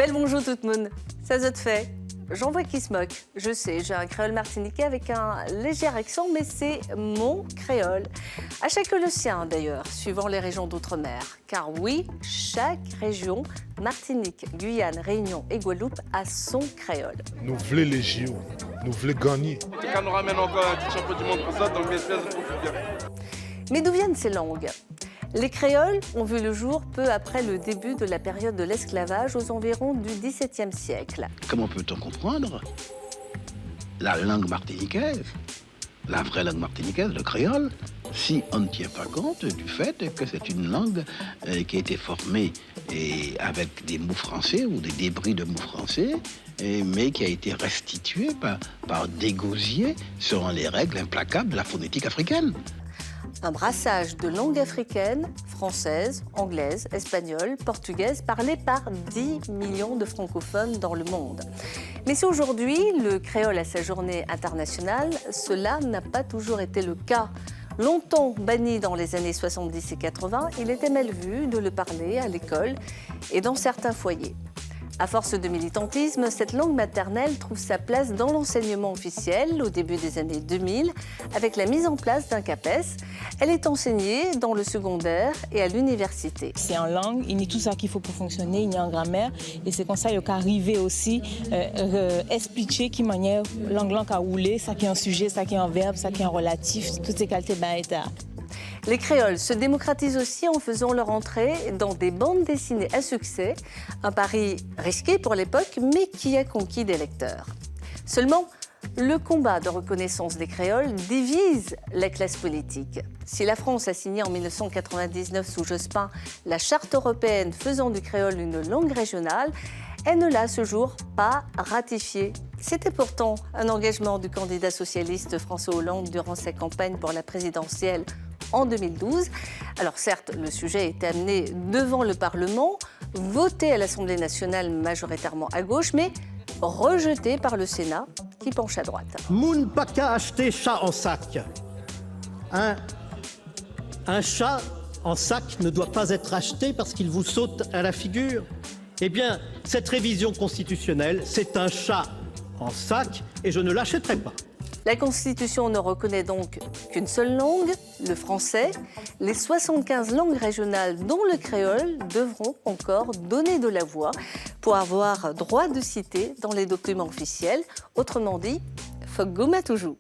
Bel bonjour tout le monde, ça se fait. J'en vois qui se moquent. Je sais, j'ai un créole martiniquais avec un léger accent, mais c'est mon créole. À chacun le sien d'ailleurs, suivant les régions d'outre-mer. Car oui, chaque région, Martinique, Guyane, Réunion et Guadeloupe, a son créole. Nous voulons les JO, nous voulons gagner. Quand nous ramène encore un petit champion du monde pour ça, dans le BSPS, on profite bien. Mais d'où viennent ces langues ? Les créoles ont vu le jour peu après le début de la période de l'esclavage aux environs du XVIIe siècle. Comment peut-on comprendre la langue martiniquaise, la vraie langue martiniquaise, le créole, si on ne tient pas compte du fait que c'est une langue qui a été formée avec des mots français ou des débris de mots français, mais qui a été restituée par des gosiers selon les règles implacables de la phonétique africaine. Un brassage de langues africaines, françaises, anglaises, espagnoles, portugaises, parlées par 10 millions de francophones dans le monde. Mais si aujourd'hui le créole a sa journée internationale, cela n'a pas toujours été le cas. Longtemps banni dans les années 70 et 80, il était mal vu de le parler à l'école et dans certains foyers. À force de militantisme, cette langue maternelle trouve sa place dans l'enseignement officiel au début des années 2000 avec la mise en place d'un CAPES. Elle est enseignée dans le secondaire et à l'université. C'est en langue, il y a tout ça qu'il faut pour fonctionner, il y a en grammaire et c'est comme ça qu'il y a arrivé aussi expliquer qui manière langue à rouler, ça qui est un sujet, ça qui est un verbe, ça qui est un relatif, toutes ces qualités d'état. Les créoles se démocratisent aussi en faisant leur entrée dans des bandes dessinées à succès, un pari risqué pour l'époque, mais qui a conquis des lecteurs. Seulement, le combat de reconnaissance des créoles divise la classe politique. Si la France a signé en 1999 sous Jospin la charte européenne faisant du créole une langue régionale, elle ne l'a à ce jour pas ratifiée. C'était pourtant un engagement du candidat socialiste François Hollande durant sa campagne pour la présidentielle en 2012. Alors certes, le sujet a été amené devant le Parlement, voté à l'Assemblée nationale majoritairement à gauche, mais rejeté par le Sénat qui penche à droite. Moun pas qu'à acheter chat en sac. Un chat en sac ne doit pas être acheté parce qu'il vous saute à la figure. Eh bien, cette révision constitutionnelle, c'est un chat en sac et je ne l'achèterai pas. La Constitution ne reconnaît donc qu'une seule langue, le français. Les 75 langues régionales, dont le créole, devront encore donner de la voix pour avoir droit de citer dans les documents officiels. Autrement dit, faut que gouma toujours.